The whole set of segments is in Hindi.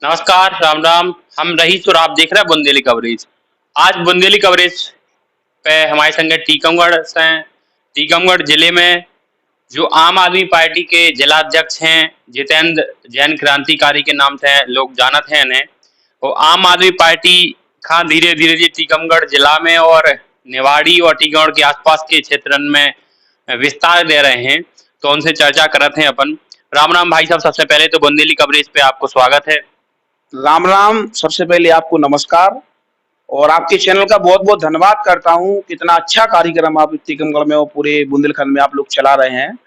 नमस्कार, राम राम। हम रईस और आप देख रहे हैं बुंदेली कवरेज। आज बुंदेली कवरेज पे हमारे संग टीकमगढ़ से हैं। टीकमगढ़ जिले में जो आम आदमी पार्टी के जिलाध्यक्ष हैं, जितेंद्र जैन क्रांतिकारी के नाम से लोग जानत हैं इन्हें। वो आम आदमी पार्टी का धीरे धीरे जी टीकमगढ़ जिला में और निवाड़ी और टीकमगढ़ के आसपास के क्षेत्रन में विस्तार दे रहे हैं। तो उनसे चर्चा करते हैं अपन। राम राम भाई साहब, सबसे पहले तो बुंदेली कवरेज पे आपको स्वागत है। राम राम। सबसे पहले आपको नमस्कार और आपके चैनल का बहुत बहुत धन्यवाद करता हूँ। कितना अच्छा कार्यक्रम आप टीकमगढ़ में और पूरे बुंदेलखंड में आप लोग चला रहे हैं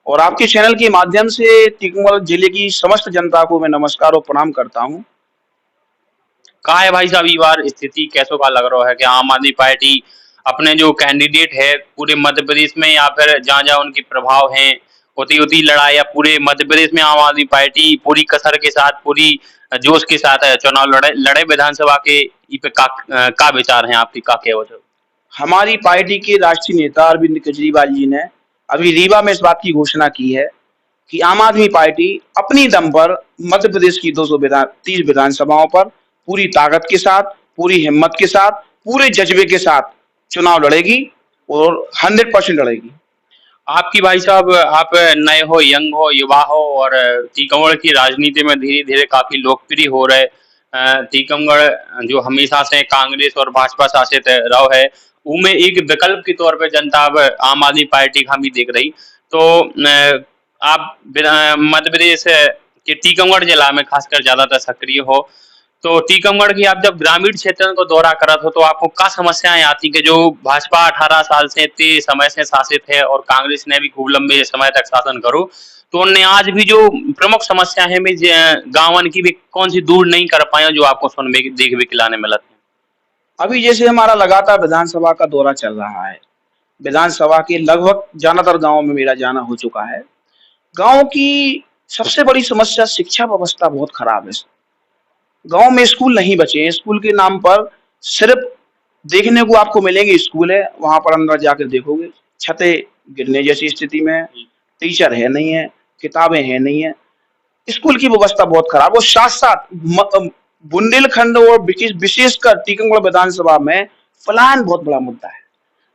और आपके चैनल के माध्यम से टीकमगढ़ जिले की समस्त जनता को मैं नमस्कार और प्रणाम करता हूँ। कहा है भाई साहब, ये बार स्थिति कैसो का लग रहा है कि आम आदमी पार्टी अपने जो कैंडिडेट है पूरे मध्य प्रदेश में या फिर जहाँ जहाँ उनके प्रभाव हैं होती होती लड़ाई, या पूरे मध्य प्रदेश में आम आदमी पार्टी पूरी कसर के साथ, पूरी जोश के साथ चुनाव लड़े लड़े विधानसभा के। ई पे का विचार है आपकी, का क्या वजह? हमारी पार्टी के राष्ट्रीय नेता अरविंद केजरीवाल जी ने अभी रीवा में इस बात की घोषणा की है कि आम आदमी पार्टी अपनी दम पर मध्य प्रदेश की 230 विधानसभाओं पर पूरी ताकत के साथ, पूरी हिम्मत के साथ, पूरे जज्बे के साथ चुनाव लड़ेगी और 100% लड़ेगी। आपकी भाई साहब, आप नए हो, यंग हो, युवा हो और टीकमगढ़ की राजनीति में धीरे धीरे काफी लोकप्रिय हो रहे। टीकमगढ़ जो हमेशा से कांग्रेस और भाजपा शासित रहो है, उनमें एक विकल्प के तौर पे जनता अब आम आदमी पार्टी का भी देख रही। तो आप मध्य प्रदेश के टीकमगढ़ जिला में खासकर ज्यादातर सक्रिय हो। तो टीकमगढ़ की आप जब ग्रामीण क्षेत्र को दौरा करत हो तो आपको क्या समस्याएं आती कि जो भाजपा 18 साल से इतने समय से शासित है और कांग्रेस ने भी खूब लंबे समय तक शासन करो, तो उनने आज भी जो प्रमुख समस्या है में गांवन की भी कौन सी दूर नहीं कर पाए जो आपको सुन में देख भी खिलाने मिलत है? अभी जैसे हमारा लगातार विधानसभा का दौरा चल रहा है, विधानसभा के लगभग ज्यादातर गांवों में मेरा जाना हो चुका है। गांव की सबसे बड़ी समस्या शिक्षा व्यवस्था बहुत खराब है। गांव में स्कूल नहीं बचे हैं। स्कूल के नाम पर सिर्फ देखने को आपको मिलेंगे स्कूल है, वहां पर अंदर जाकर देखोगे छतें गिरने जैसी स्थिति में है, टीचर है नहीं है, किताबें हैं नहीं है। स्कूल की व्यवस्था बहुत खराब और साथ साथ बुंदेलखंड और विशेषकर टीकमगढ़ विधानसभा में पलायन बहुत बड़ा मुद्दा है।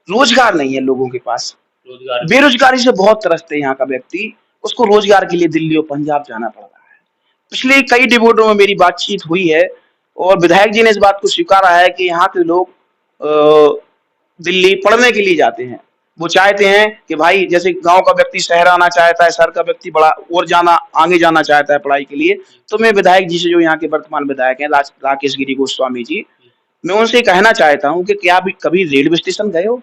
रोजगार नहीं है लोगों के पास, रोजगार बेरोजगारी से बहुत त्रस्त है यहाँ का व्यक्ति। उसको रोजगार के लिए दिल्ली और पंजाब जाना पड़ रहा है। पिछले कई डिबेटों में मेरी बातचीत हुई है और विधायक जी ने इस बात को स्वीकारा है कि यहाँ के लोग दिल्ली पढ़ने के लिए जाते हैं। वो चाहते हैं कि भाई जैसे गांव का व्यक्ति शहर आना चाहता है, शहर का व्यक्ति बड़ा और जाना आगे जाना चाहता है पढ़ाई के लिए। तो मैं विधायक जी से, जो यहाँ के वर्तमान विधायक हैं राकेश गिरी गोस्वामी जी, मैं उनसे कहना चाहता हूँ कि क्या आप कभी रेलवे स्टेशन गए हो?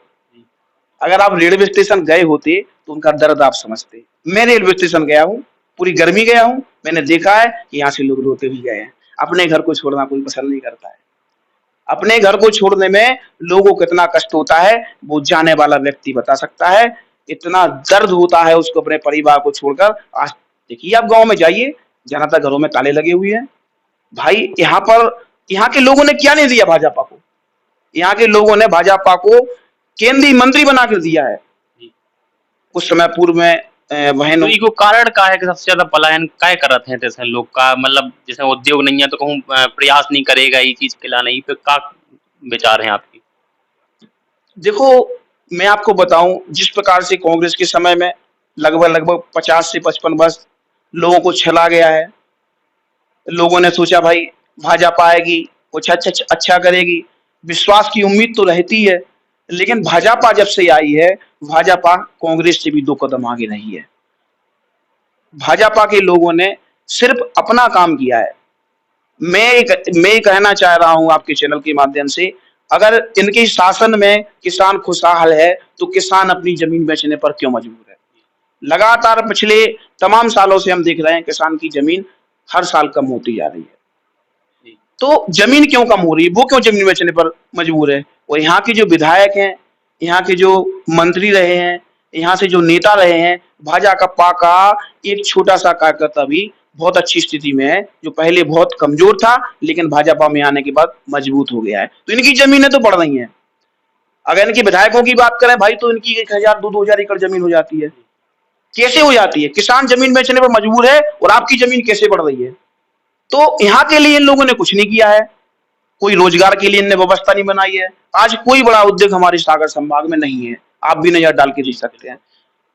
अगर आप रेलवे स्टेशन गए होते तो उनका दर्द आप समझते। मैं रेलवे स्टेशन गया हूँ, पूरी गर्मी गया हूँ, मैंने देखा है कि यहाँ से लोग रोते भी गए हैं। अपने घर को छोड़ना कोई पसंद नहीं करता है। अपने घर को छोड़ने में लोगों को कितना कष्ट होता है वो जाने वाला व्यक्ति बता सकता है। इतना दर्द होता है उसको अपने परिवार को छोड़कर। आज देखिए, आप गांव में जाइए, ज्यादातर घरों में ताले लगे हुए हैं। भाई यहाँ पर यहाँ के लोगों ने क्या नहीं दिया भाजपा को? यहाँ के लोगों ने भाजपा को केंद्रीय मंत्री बना कर दिया है। कुछ समय पूर्व में वह तो इको कारण का है कि सबसे ज्यादा पलायन काय करत हैं जैसे लोग का, मतलब जैसे उद्योग नहीं है तो कहूँ प्रयास नहीं करेगा ये चीज के लाने, पे का विचार है आपकी? देखो, मैं आपको बताऊं, जिस प्रकार से कांग्रेस के समय में लगभग लगभग 50 से 55 वर्ष लोगों को छला गया है। लोगों ने सोचा भाई भाजपा आएगी, कुछ अच्छा करेगी, विश्वास की उम्मीद तो रहती है। लेकिन भाजपा जब से आई है, भाजपा कांग्रेस से भी 2 कदम आगे रही है। भाजपा के लोगों ने सिर्फ अपना काम किया है। मैं कहना चाह रहा हूं आपके चैनल के माध्यम से, अगर इनके शासन में किसान खुशहाल है तो किसान अपनी जमीन बेचने पर क्यों मजबूर है? लगातार पिछले तमाम सालों से हम देख रहे हैं किसान की जमीन हर साल कम होती जा रही है। तो जमीन क्यों कम हो रही है? वो क्यों जमीन बेचने पर मजबूर है? और यहाँ के जो विधायक हैं, यहाँ के जो मंत्री रहे हैं, यहाँ से जो नेता रहे हैं, भाजपा का एक छोटा सा कार्यकर्ता भी बहुत अच्छी स्थिति में है, जो पहले बहुत कमजोर था लेकिन भाजपा में आने के बाद मजबूत हो गया है। तो इनकी जमीनें तो बढ़ रही हैं। अगर इनके विधायकों की बात करें भाई, तो इनकी 1000 2000 एकड़ जमीन हो जाती है। कैसे हो जाती है? किसान जमीन बेचने पर मजबूर है और आपकी जमीन कैसे बढ़ रही है? तो यहाँ के लिए इन लोगों ने कुछ नहीं किया है, कोई रोजगार के लिए इनने व्यवस्था नहीं बनाई है। आज कोई बड़ा उद्योग हमारे सागर संभाग में नहीं है, आप भी नजर डाल के देख सकते हैं।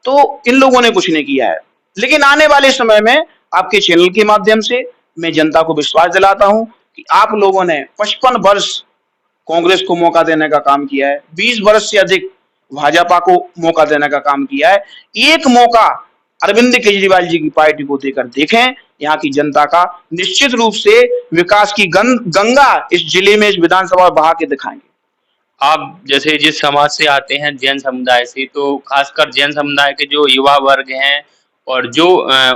तो इन लोगों ने कुछ नहीं किया है। लेकिन आने वाले समय में आपके चैनल के माध्यम से मैं जनता को विश्वास दिलाता हूं कि आप लोगों ने 55 वर्ष कांग्रेस को मौका देने का काम किया है, 20 वर्ष से अधिक भाजपा को मौका देने का काम किया है। एक मौका अरविंद केजरीवाल जी की पार्टी को देकर देखें, यहाँ की जनता का निश्चित रूप से विकास की गंगा इस जिले में, इस विधानसभा में बहा के दिखाएंगे। आप जैसे जिस समाज से आते हैं, जैन समुदाय से, तो खासकर जैन समुदाय के जो युवा वर्ग हैं और जो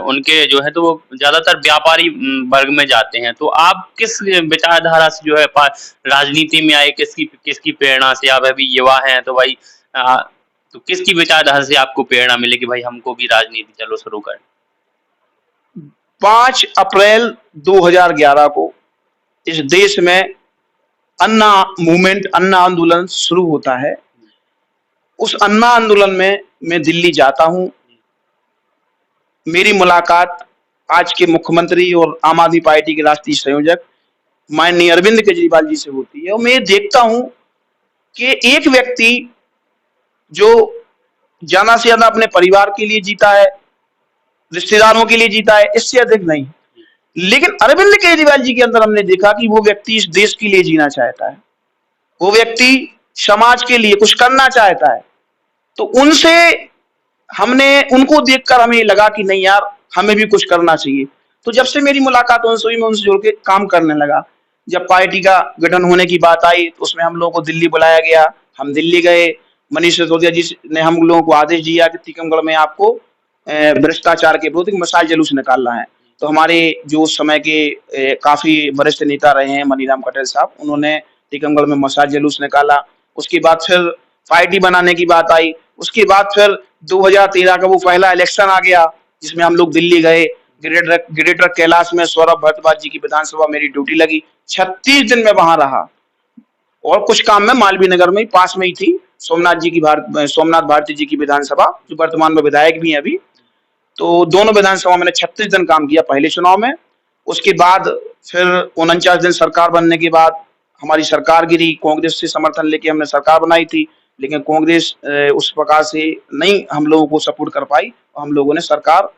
उनके जो है तो वो ज्यादातर व्यापारी वर्ग में जाते हैं। तो आप किस विचारधारा से जो है राजनीति में आए, किसकी किसकी प्रेरणा से? आप अभी युवा हैं तो भाई तो किसकी विचारधारा से आपको प्रेरणा मिले कि भाई हमको भी राजनीति चलो शुरू करें? 5 अप्रैल 2011 को इस देश में अन्ना मूवमेंट, अन्ना आंदोलन शुरू होता है। उस अन्ना आंदोलन में मैं दिल्ली जाता हूं। मेरी मुलाकात आज के मुख्यमंत्री और आम आदमी पार्टी के राष्ट्रीय संयोजक माननीय अरविंद केजरीवाल जी से होती है और मैं देखता हूं कि एक व्यक्ति जो ज्यादा से ज्यादा अपने परिवार के लिए जीता है, रिश्तेदारों के लिए जीता है, इससे अधिक नहीं। लेकिन अरविंद केजरीवाल जी के अंदर हमने देखा कि वो व्यक्ति इस देश के लिए जीना चाहता है, वो व्यक्ति समाज के लिए कुछ करना चाहता है। तो उनसे हमने उनको देखकर हमें लगा कि नहीं यार, हमें भी कुछ करना चाहिए। तो जब से मेरी मुलाकात उनसे हुई, मैं उनसे जुड़ के काम करने लगा। जब पार्टी का गठन होने की बात आई तो उसमें हम लोगों को दिल्ली बुलाया गया, हम दिल्ली गए। मनीष सिसोदिया जी ने हम लोगों को आदेश दिया कि टीकमगढ़ में आपको भ्रष्टाचार के विरुद्ध मशाल जुलूस निकालना है। तो हमारे जो उस समय के काफी वरिष्ठ नेता रहे हैं मनीराम कटेल साहब, उन्होंने टीकमगढ़ में मशाल जुलूस निकाला। उसके बाद फिर पार्टी बनाने की बात आई। उसके बाद फिर 2013 का वो पहला इलेक्शन आ गया जिसमें हम लोग दिल्ली गए। ग्रेटर कैलाश में सौरभ भारद्वाज जी की विधानसभा मेरी ड्यूटी लगी। 36 दिन में वहां रहा और कुछ काम में मालवीय नगर में पास में ही थी सोमनाथ भारती जी की विधानसभा, जो वर्तमान में विधायक भी हैं अभी। तो दोनों विधानसभा मैंने 36 दिन काम किया पहले चुनाव में। उसके बाद फिर 49 दिन सरकार बनने के बाद हमारी सरकार गिरी। कांग्रेस से समर्थन लेके हमने सरकार बनाई थी, लेकिन कांग्रेस उस प्रकार से नहीं हम लोगों को सपोर्ट कर पाई। हम लोगों ने सरकार,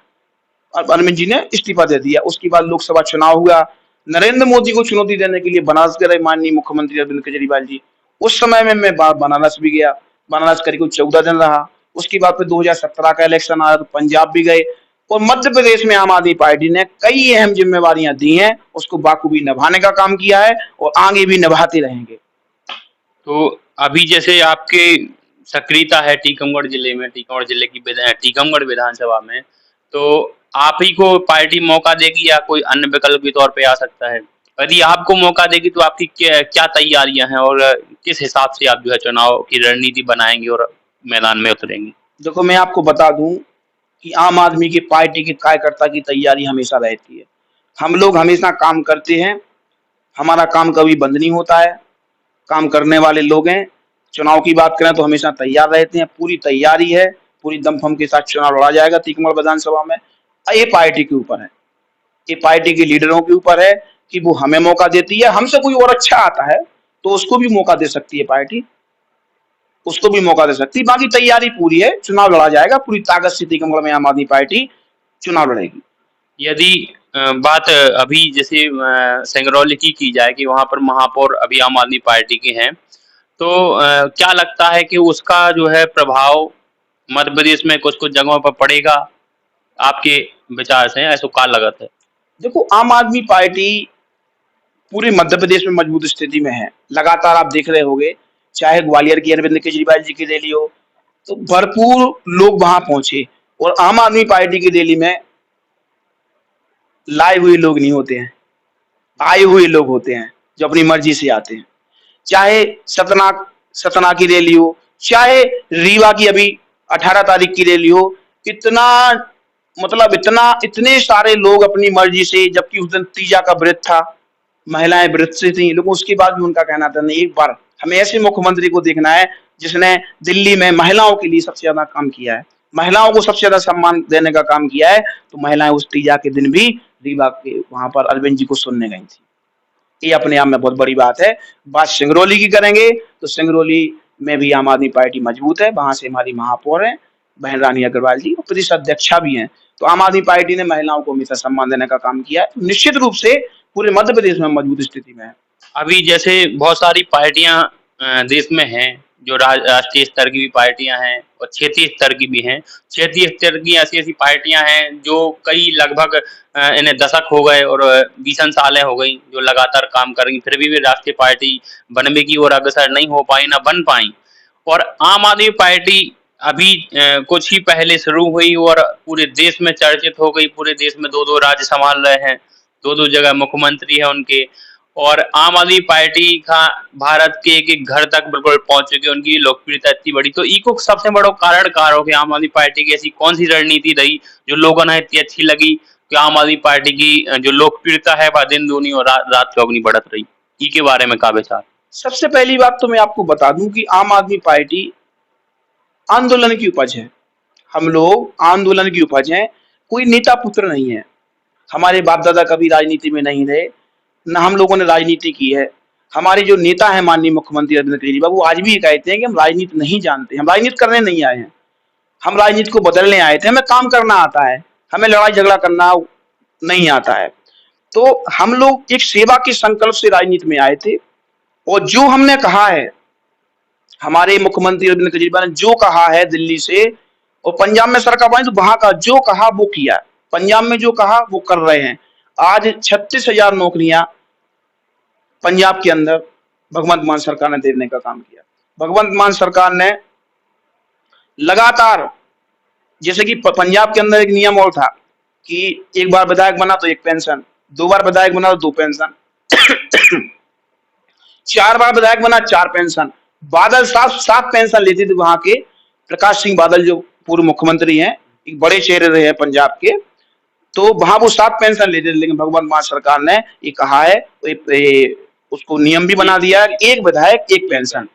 अरविंद जी ने इस्तीफा दे दिया। उसके बाद लोकसभा चुनाव हुआ। नरेंद्र मोदी को चुनौती देने के लिए बनारस गए माननीय मुख्यमंत्री अरविंद केजरीवाल जी। उस समय में मैं बनारस भी गया, बनारस करीब 14 दिन रहा। उसके बाद फिर 2017 का इलेक्शन आया तो पंजाब भी गए। और मध्य प्रदेश में आम आदमी पार्टी ने कई अहम जिम्मेवारियां दी हैं, उसको बाखूबी निभाने का काम किया है और आगे भी निभाते रहेंगे। तो अभी जैसे आपके सक्रियता है टीकमगढ़ जिले में, टीकमगढ़ विधानसभा में, तो आप ही को पार्टी मौका देगी या कोई अन्य विकल्प के तौर पे आ सकता है? यदि आपको मौका देगी तो आपकी क्या तैयारियां हैं और किस हिसाब से आप जो है चुनाव की रणनीति बनाएंगे और मैदान में उतरेंगे? देखो, मैं आपको बता दूं कि आम आदमी की पार्टी के कार्यकर्ता की तैयारी हमेशा रहती है। हम लोग हमेशा काम करते हैं, हमारा काम कभी बंद नहीं होता है। काम करने वाले लोग हैं। चुनाव की बात करें तो हमेशा तैयार रहते हैं, पूरी तैयारी है, पूरी दमखम के साथ चुनाव लड़ा जाएगा टीकमगढ़ विधानसभा में। ये पार्टी के ऊपर है, ये पार्टी के लीडरों के ऊपर है कि वो हमें मौका देती है। हमसे कोई और अच्छा आता है तो उसको भी मौका दे सकती है पार्टी, उसको भी मौका दे सकती है। बाकी तैयारी पूरी है, चुनाव लड़ा जाएगा पूरी ताकत से। टीकमगढ़ में आम आदमी पार्टी चुनाव लड़ेगी। यदि बात अभी जैसे सिंगरौली की जाए कि वहां पर महापौर अभी आम आदमी पार्टी के हैं, तो क्या लगता है कि उसका जो है प्रभाव मध्य प्रदेश में कुछ कुछ जगहों पर पड़ेगा? आपके विचार से ऐसा क्या लगत है? देखो, आम आदमी पार्टी पूरे मध्य प्रदेश में मजबूत स्थिति में है। लगातार आप देख रहे होंगे, चाहे ग्वालियर की अरविंद केजरीवाल जी की रैली हो तो भरपूर लोग वहां पहुंचे। और आम आदमी पार्टी की रैली में लाए हुए लोग नहीं होते हैं, आए हुए लोग होते हैं जो अपनी मर्जी से आते हैं। चाहे सतना की रैली हो, चाहे रीवा की अभी 18 तारीख की रैली हो, इतना मतलब इतने सारे लोग अपनी मर्जी से, जबकि उस दिन तीजा का व्रत था, महिलाएं व्रत से थी, लेकिन उसके बाद भी उनका कहना था नहीं, एक बार हमें ऐसे मुख्यमंत्री को देखना है जिसने दिल्ली में महिलाओं के लिए सबसे ज्यादा काम किया है। महिलाओं को सबसे ज्यादा सम्मान देने का काम किया है, तो महिलाएं उस तीजा के दिन भी रीवा के वहां पर अरविंद जी को सुनने गई थी। ये अपने आप में बहुत बड़ी बात है। बात सिंगरौली की करेंगे तो सिंगरौली में भी आम आदमी पार्टी मजबूत है, वहां से हमारी महापौर है बहन रानी अग्रवाल जी, वो प्रदेश अध्यक्षा भी हैं। तो आम आदमी पार्टी ने महिलाओं को हमेशा सम्मान देने का काम किया है, तो निश्चित रूप से पूरे मध्य प्रदेश में मजबूत स्थिति में है। अभी जैसे बहुत सारी पार्टियां देश में हैं, जो राष्ट्रीय स्तर की भी पार्टियां हैं और क्षेत्रीय स्तर की भी हैं। क्षेत्रीय स्तर की ऐसी-ऐसी पार्टियां हैं जो कई लगभग इन्हें दशक हो गए और 20 सालें हो गई जो लगातार काम कर रही, फिर भी राष्ट्रीय पार्टी बनने की ओर अग्रसर नहीं हो पाई, ना बन पाई। और आम आदमी पार्टी अभी कुछ ही पहले शुरू हुई और पूरे देश में चर्चित हो गई, पूरे देश में 2-2 राज्य संभाल रहे हैं, 2-2 जगह मुख्यमंत्री हैं उनके। और आम आदमी पार्टी का भारत के एक-एक घर तक बिल्कुल पहुँच चुकी है, उनकी लोकप्रियता इतनी बड़ी। तो इको सबसे बड़ो कारण का हो कि आम आदमी पार्टी की ऐसी कौन-सी रणनीति रही, जो लोगों ने इतनी अच्छी लगी कि आम आदमी पार्टी की जो लोकप्रियता है वह दिन दूनी और रात चौगुनी बढ़त रही? इसके बारे में क्या विचार? सबसे पहली बात तो मैं आपको बता दूं कि आम आदमी पार्टी आंदोलन की उपज है। हम लोग आंदोलन की उपज हैं, कोई नेता पुत्र नहीं है। हमारे बाप दादा कभी राजनीति में नहीं रहे, न हम लोगों ने राजनीति की है। हमारे जो नेता हैं माननीय मुख्यमंत्री अरविंद केजरीवाल, वो आज भी कहते हैं कि हम राजनीति नहीं जानते, हम राजनीति करने नहीं आए हैं, हम राजनीति को बदलने आए थे, हमें काम करना आता है, हमें लड़ाई झगड़ा करना नहीं आता है। तो हम लोग एक सेवा के संकल्प से राजनीति में आए थे, और जो हमने कहा है, हमारे मुख्यमंत्री अरविंद केजरीवाल ने जो कहा है दिल्ली से और पंजाब में सरकार बनी, तो वहां का जो कहा वो किया, पंजाब में जो कहा वो कर रहे हैं। आज 36,000 नौकरियां पंजाब के अंदर भगवंत मान सरकार ने देने का काम किया। भगवंत मान सरकार ने लगातार, जैसे कि पंजाब के अंदर एक नियम और था कि एक बार विधायक बना तो एक पेंशन, 2 बार विधायक बना तो 2 पेंशन, 4 बार विधायक बना 4 पेंशन। बादल साहब 7 पेंशन लेते थे वहां के। प्रकाश सिंह बादल जो पूर्व मुख्यमंत्री हैं, एक बड़े चेहरे रहे हैं पंजाब के, तो वहां वो 7 पेंशन लेते थे। लेकिन भगवंत मान सरकार ने ये कहा है, उसको नियम भी बना दिया, एक विधायक एक पेंशन।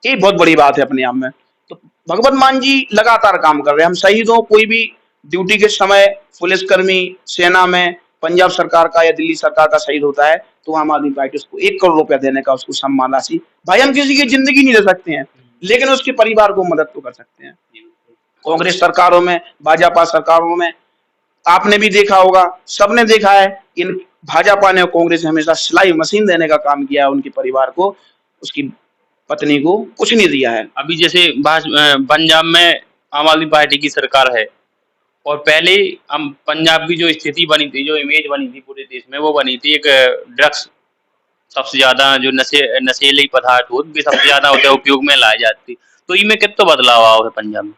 ये बहुत बड़ी बात है अपने आप में। तो भगवंत मान जी लगातार काम कर रहे हैं। हम शहीदों, कोई भी ड्यूटी के समय पुलिसकर्मी सेना में पंजाब सरकार का या दिल्ली सरकार का शहीद होता है, तो आम आदमी पार्टी उसको 1 करोड़ रुपया देने का उसको सम्मान राशि, भाई हम किसी की जिंदगी नहीं ले सकते हैं, लेकिन उसके परिवार को मदद तो कर सकते हैं। कांग्रेस सरकारों में, भाजपा सरकारों में आपने भी देखा होगा, सबने देखा है, इन भाजपा ने और कांग्रेस ने हमेशा सिलाई मशीन देने का काम किया है उनके परिवार को, उसकी पत्नी को कुछ नहीं दिया है। अभी जैसे पंजाब में आम आदमी पार्टी की सरकार है और पहले हम पंजाब की जो स्थिति बनी थी, जो इमेज बनी थी पूरे देश में, वो बनी थी एक ड्रग्स, सबसे ज्यादा जो नशेली पदार्थ हो सबसे ज्यादा उपयोग में लाई जाती। तो इनमें कितना बदलाव आओ है पंजाब में?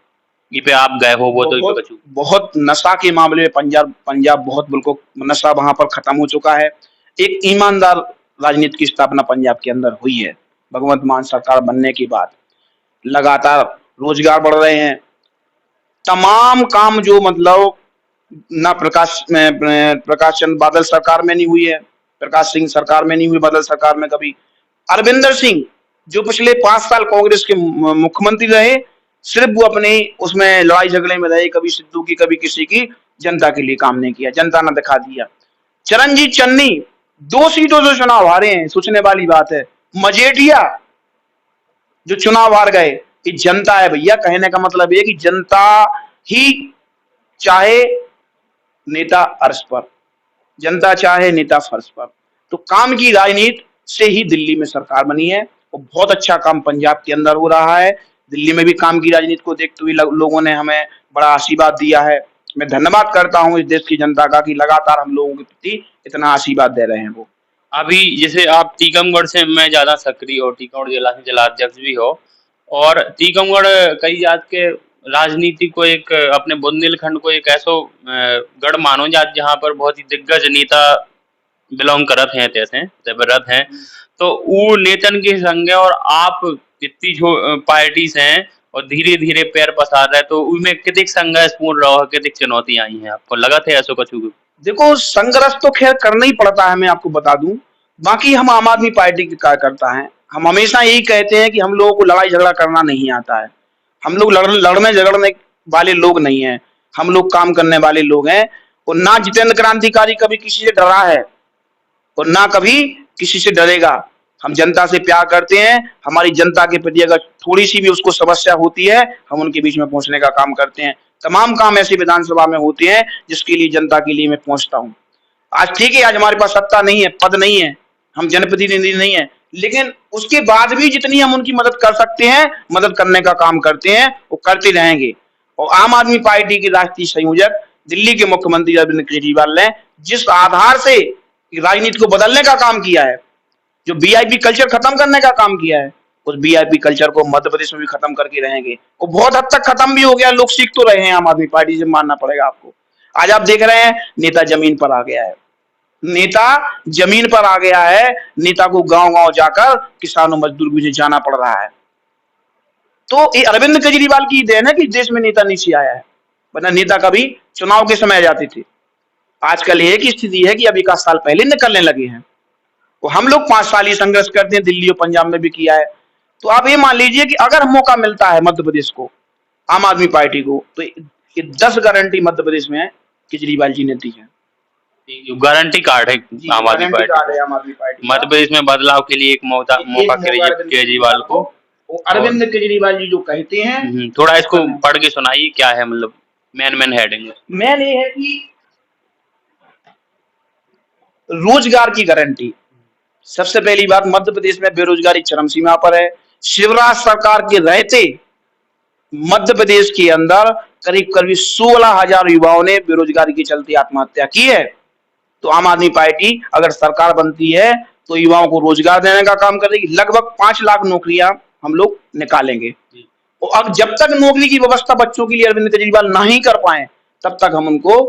ये पे आप गए हो वो तो बहुत नशा के मामले में पंजाब बहुत बिल्कुल नशा वहां पर खत्म हो चुका है। एक ईमानदार राजनीति की स्थापना पंजाब के अंदर हुई है भगवंत मान सरकार बनने के बाद। लगातार रोजगार बढ़ रहे हैं, तमाम काम जो मतलब ना प्रकाश चंद्र बादल सरकार में नहीं हुई है, प्रकाश सिंह सरकार में नहीं हुई, बादल सरकार में कभी। अरविंदर सिंह जो पिछले 5 साल कांग्रेस के मुख्यमंत्री रहे, सिर्फ वो अपने उसमें लड़ाई झगड़े में रहे, कभी सिद्धू की कभी किसी की, जनता के लिए काम नहीं किया, जनता ने दिखा दिया। चरणजीत चन्नी 2 सीटों से चुनाव हारे हैं, सोचने वाली बात है। मजेठिया जो चुनाव हार गए, ये जनता है भैया। कहने का मतलब ये कि जनता ही चाहे नेता अर्श पर, जनता चाहे नेता फर्श पर। तो काम की राजनीति से ही दिल्ली में सरकार बनी है और बहुत अच्छा काम पंजाब के अंदर हो रहा है। दिल्ली में भी काम की राजनीति को देखते हुए लोगों ने हमें बड़ा आशीर्वाद दिया है। मैं धन्यवाद करता हूं इस देश की जनता का कि लगातार हम लोगों के प्रति इतना आशीर्वाद दे रहे हैं वो। अभी जैसे आप टीकमगढ़ से मैं ज्यादा सक्रिय हो, टीकमगढ़ जिला से जिला अध्यक्ष भी हो, और टीकमगढ़ कई जात के राजनीति को एक अपने बुंदेलखंड को एक ऐसो गढ़ मानो जात जहाँ पर बहुत ही दिग्गज नेता बिलोंग करत हैं, तैसे जबरत हैं। तो वो नेतन के संग और आप कितनी पार्टीज हैं और धीरे धीरे पैर पसार रहे, तो उनमें कितने संघर्षपूर्ण रहो, कितनी चुनौतियां आई हैं, आपको लगा थे ऐसा कुछ? देखो संघर्ष तो खैर करना ही पड़ता है, मैं आपको बता दूं। बाकी हम आम आदमी पार्टी के कार्यकर्ता हैं, हम हमेशा यही कहते हैं कि हम लोगों को लड़ाई झगड़ा करना नहीं आता है। हम लोग लड़ने झगड़ने वाले लोग नहीं हैं, हम लोग काम करने वाले लोग हैं। और ना जितेंद्र क्रांतिकारी कभी किसी से डरा है और ना कभी किसी से डरेगा। हम जनता से प्यार करते हैं, हमारी जनता के प्रति अगर थोड़ी सी भी उसको समस्या होती है, हम उनके बीच में पहुंचने का काम करते हैं। तमाम काम ऐसे विधानसभा में होते हैं जिसके लिए जनता के लिए मैं पहुंचता हूं। आज ठीक है, आज हमारे पास सत्ता नहीं है, पद नहीं है, हम जनप्रतिनिधि नहीं है, लेकिन उसके बाद भी जितनी हम उनकी मदद कर सकते हैं, मदद करने का काम करते हैं, वो करते रहेंगे। और आम आदमी पार्टी के राष्ट्रीय संयोजक दिल्ली के मुख्यमंत्री अरविंद केजरीवाल ने जिस आधार से राजनीति को बदलने का काम किया है, जो वीआईपी कल्चर खत्म करने का काम किया है, उस वीआईपी कल्चर को मध्य प्रदेश में भी खत्म करके रहेंगे। वो बहुत हद तक खत्म भी हो गया, लोग सीख तो रहे हैं आम आदमी पार्टी से, मानना पड़ेगा आपको। आज आप देख रहे हैं नेता जमीन पर आ गया है, नेता जमीन पर आ गया है, नेता को गांव-गांव जाकर किसानों मजदूर को भी जाना पड़ रहा है। तो ये अरविंद केजरीवाल की देन है कि देश में नेता नीचे आया है, वरना नेता कभी चुनाव के समय आ जाते थे। आजकल ये की स्थिति है कि अब 1 साल पहले निकलने लगे हैं। तो हम लोग 5 साल ही संघर्ष करते हैं, दिल्ली और पंजाब में भी किया है। तो आप ये मान लीजिए कि अगर मौका मिलता है मध्य प्रदेश को, आम आदमी पार्टी को, तो ये 10 गारंटी मध्य प्रदेश में केजरीवाल जी ने दी है। गारंटी कार्ड है आम आदमी पार्टी। मध्य प्रदेश में बदलाव के लिए एक मौका केजरीवाल को। अरविंद केजरीवाल जी जो कहते हैं, थोड़ा इसको पढ़ के सुनाइए, क्या है मतलब मेन हेडिंग? मेन ये है कि रोजगार की गारंटी। सबसे पहली बात, मध्य प्रदेश में बेरोजगारी चरम सीमा पर है। शिवराज सरकार के रहते मध्य प्रदेश के अंदर करीब करीब 16,000 युवाओं ने बेरोजगारी के चलते आत्महत्या की है। तो आम आदमी पार्टी अगर सरकार बनती है तो युवाओं को रोजगार देने का काम करेगी। लगभग 5 लाख नौकरियां हम लोग निकालेंगे। और अब जब तक नौकरी की व्यवस्था बच्चों के लिए अरविंद केजरीवाल नहीं कर पाए, तब तक हम उनको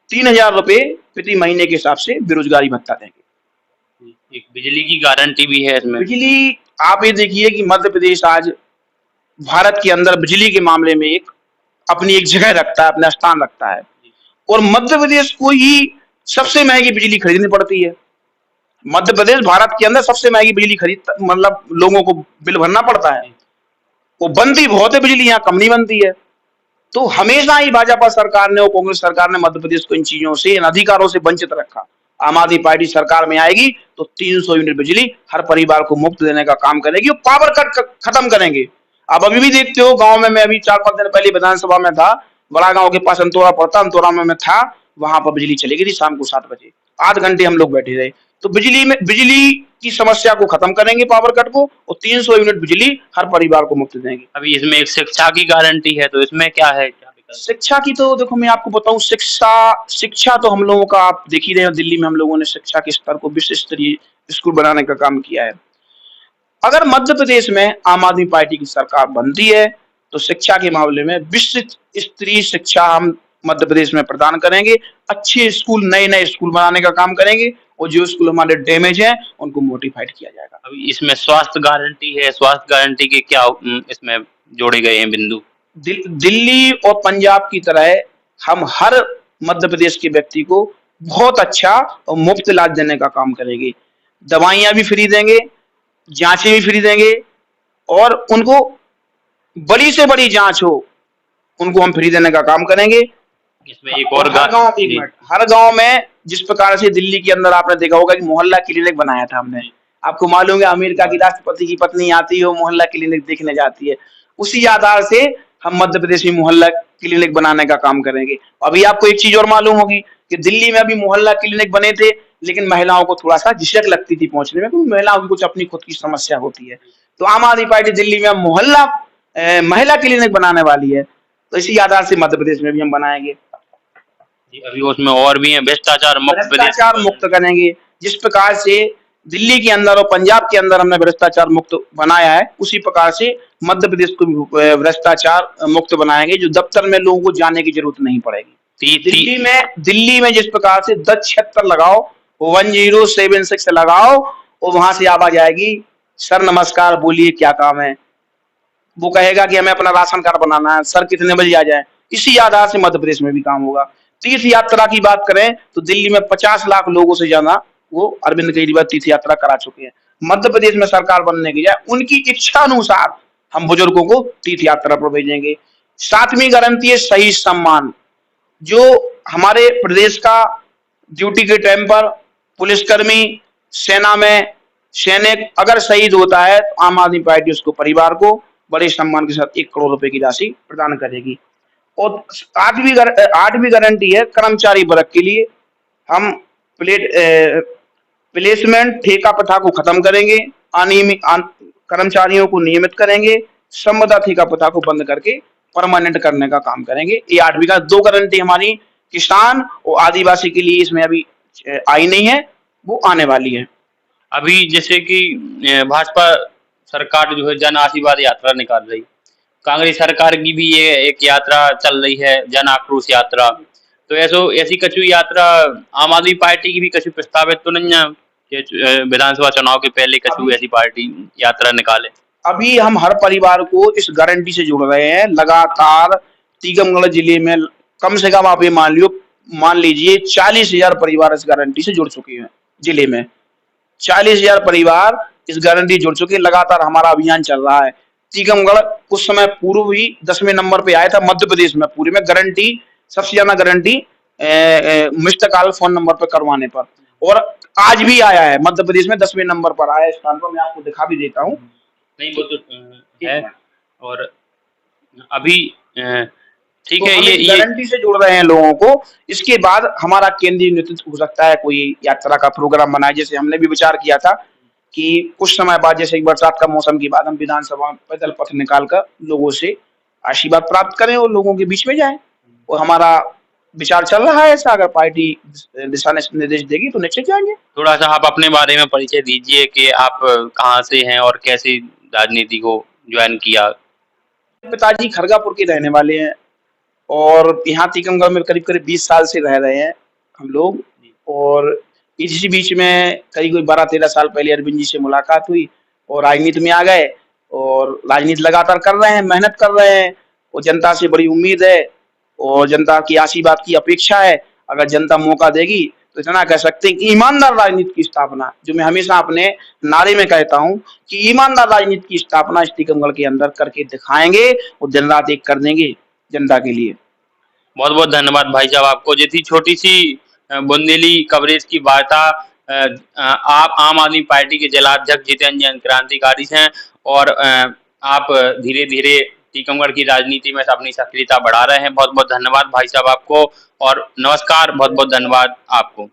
3,000 रुपए प्रति महीने के हिसाब से बेरोजगारी भत्ता देंगे। एक बिजली की गारंटी भी है इसमें। बिजली, आप ये देखिए कि मध्य प्रदेश आज भारत के अंदर बिजली के मामले में अपनी एक जगह रखता है, अपना स्थान रखता है। और मध्य प्रदेश को ही सबसे महंगी बिजली खरीदनी पड़ती है। मध्य प्रदेश भारत के अंदर सबसे महंगी बिजली खरीदता, मतलब लोगों को बिल भरना पड़ता है। वो बनती बहुत है बिजली, यहाँ कम नहीं बनती है। तो हमेशा ही भाजपा सरकार ने और कांग्रेस सरकार ने मध्य प्रदेश को इन चीजों से, इन अधिकारों से वंचित रखा। आम आदमी पार्टी सरकार में आएगी तो 300 यूनिट बिजली हर परिवार को मुफ्त देने का काम करेगी और पावर कट खत्म करेंगे। आप अभी भी देखते हो, गांव में, मैं अभी 4-5 दिन पहले विधानसभा में था, बड़ा गांव के पास अंतोरा पड़ता, अंतोरा में मैं था, वहां पर बिजली चली गई थी शाम को 7 बजे। 8 घंटे हम लोग बैठे रहे। तो बिजली की समस्या को खत्म करेंगे, पावर कट को, और 300 यूनिट बिजली हर परिवार को मुफ्त देंगे। अभी इसमें एक शिक्षा की गारंटी है, तो इसमें क्या है? शिक्षा की तो देखो मैं आपको बताऊं, शिक्षा तो हम लोगों का आप देख ही रहे हो, दिल्ली में हम लोगों ने शिक्षा के स्तर को विश्व स्तरीय स्कूल बनाने का काम किया है। अगर मध्य प्रदेश में आम आदमी पार्टी की सरकार बनती है तो शिक्षा के मामले में विश्व स्तरीय शिक्षा हम मध्य प्रदेश में प्रदान करेंगे। अच्छे स्कूल, नए स्कूल बनाने का काम करेंगे, और जो स्कूल हमारे डैमेज हैं उनको मोडिफाइड किया जाएगा। अभी इसमें स्वास्थ्य गारंटी है, स्वास्थ्य गारंटी के क्या इसमें जोड़े गए हैं बिंदु? दिल्ली और पंजाब की तरह हम हर मध्य प्रदेश के व्यक्ति को बहुत अच्छा और मुफ्त इलाज देने का काम करेंगे। दवाइयां भी फ्री देंगे, जांचें भी फ्री देंगे, और उनको बड़ी से बड़ी जांच हो उनको हम फ्री देने का काम करेंगे। इसमें एक और हर गांव में, जिस प्रकार से दिल्ली के अंदर आपने देखा होगा कि मोहल्ला क्लिनिक बनाया था हमने, आपको मालूम है अमेरिका की राष्ट्रपति की पत्नी आती है, मोहल्ला क्लिनिक देखने जाती है। उसी आधार से हम मध्य प्रदेश में मोहल्ला क्लिनिक बनाने का काम करेंगे। अभी आपको एक चीज और मालूम होगी कि दिल्ली में अभी मोहल्ला क्लिनिक बने थे, लेकिन महिलाओं को थोड़ा सा झिझक लगती थी पहुंचने में, क्योंकि महिलाओं की कुछ अपनी खुद की समस्या होती है। तो आम आदमी पार्टी दिल्ली में महिला क्लिनिक बनाने वाली है, तो इसी आधार से मध्य प्रदेश में भी हम बनाएंगे। अभी उसमें और भी है, भ्रष्टाचार मुक्त करेंगे। जिस प्रकार से दिल्ली के अंदर और पंजाब के अंदर हमने भ्रष्टाचार मुक्त बनाया है, उसी प्रकार से मध्य प्रदेश को भी भ्रष्टाचार मुक्त बनाएंगे, जो दफ्तर में लोगों को जाने की जरूरत नहीं पड़ेगी। दिल्ली में जिस प्रकार से 1076 लगाओ, 1076 लगाओ, और वहां से आवाज आएगी, सर नमस्कार, बोलिए क्या काम है। वो कहेगा कि हमें अपना राशन कार्ड बनाना है, सर कितने बजे आ जाए। इसी आधार से मध्य प्रदेश में भी काम होगा। तीर्थ यात्रा की बात करें तो दिल्ली में 50 लाख लोगों से ज्यादा वो अरविंद केजरीवाल तीर्थ यात्रा करा चुके हैं। मध्य प्रदेश में सरकार बनने की जाए उनकी इच्छा अनुसार हम बुजुर्गों को तीर्थ यात्रा पर भेजेंगे। 7वीं गारंटी है शहीद सम्मान। जो हमारे प्रदेश का ड्यूटी के टाइम पर पुलिसकर्मी, सेना में सैनिक अगर शहीद होता है तो आम आदमी पार्टी उसको परिवार को बड़े सम्मान के साथ 1 करोड़ रुपए की राशि प्रदान करेगी। और 8वीं गारंटी है कर्मचारी वर्ग के लिए। हम प्लेसमेंट ठेका प्रथा को खत्म करेंगे, कर्मचारियों को नियमित करेंगे, संविदा ठेका प्रथा को बंद करके परमानेंट करने का काम करेंगे। ये 8वीं का 2 गारंटी हमारी किसान और आदिवासी के लिए इसमें अभी आई नहीं है, वो आने वाली है। अभी जैसे कि भाजपा सरकार जो है जन आशीर्वाद यात्रा निकाल रही, कांग्रेस सरकार की भी ये एक यात्रा चल रही है, जन आक्रोश यात्रा। तो ऐसी कछु यात्रा आम आदमी पार्टी की भी कछु प्रस्तावित तो नहीं है कि विधानसभा चुनाव के पहले कछु ऐसी पार्टी यात्रा निकाले? अभी हम हर परिवार को इस गारंटी से जोड़ रहे हैं। लगातार टीकमगढ़ जिले में कम से कम आप ये मान लीजिए 40,000 परिवार इस गारंटी से जुड़ चुके हैं। जिले में 40,000 परिवार इस गारंटी जुड़ चुके हैं। लगातार हमारा अभियान चल रहा है। टीकमगढ़ कुछ समय पूर्व ही 10वें नंबर पे आया था मध्य प्रदेश में पूरे में गारंटी, सबसे ज्यादा guarantee missed call phone number पर करवाने पर, और आज भी आया है मध्य प्रदेश में 10वें नंबर पर आया। स्थान पर मैं आपको दिखा भी देता हूँ। नहीं वो तो है। और अभी ठीक तो है, हम ये गारंटी से जोड़ रहे हैं लोगों को। इसके बाद हमारा केंद्रीय नेतृत्व हो सकता है कोई यात्रा का प्रोग्राम बनाए, जैसे हमने भी विचार किया था कि कुछ समय बाद, जैसे बरसात का मौसम के बाद, हम विधानसभा में पैदल पथ निकाल कर लोगों से आशीर्वाद प्राप्त करें और लोगों के बीच में जाएं। और हमारा विचार चल रहा है ऐसा। अगर पार्टी दिशा निर्देश देगी तो निश्चित जाएंगे। थोड़ा सा आप अपने बारे में परिचय दीजिए कि आप कहाँ से हैं और कैसे राजनीति को ज्वाइन किया? पिताजी खरगापुर के रहने वाले हैं और यहाँ टीकमगढ़ में करीब 20 साल से रह रहे हैं हम लोग। और इसी बीच में करीब 12-13 साल पहले अरविंद जी से मुलाकात हुई और राजनीति में आ गए और राजनीति लगातार कर रहे हैं, मेहनत कर रहे हैं। और जनता से बड़ी उम्मीद है और जनता की आशीर्वाद की अपेक्षा है। अगर जनता मौका देगी तो इतना कह सकते हैं कि ईमानदार राजनीति की स्थापना, जो मैं हमेशा अपने नारे में कहता हूं कि ईमानदार राजनीति की स्थापना इस टीकमगढ़ के अंदर करके दिखाएंगे और दिन रात एक कर देंगे जनता के लिए। बहुत बहुत धन्यवाद भाई साहब आपको। जितनी छोटी सी बुंदेली कवरेज की वार्ता। आप आम आदमी पार्टी के जिलाध्यक्ष जितेंद्र जैन क्रांतिकारी हैं और आप धीरे धीरे टीकमगढ़ की राजनीति में अपनी सक्रियता बढ़ा रहे हैं। बहुत बहुत धन्यवाद भाई साहब आपको और नमस्कार। बहुत बहुत धन्यवाद आपको।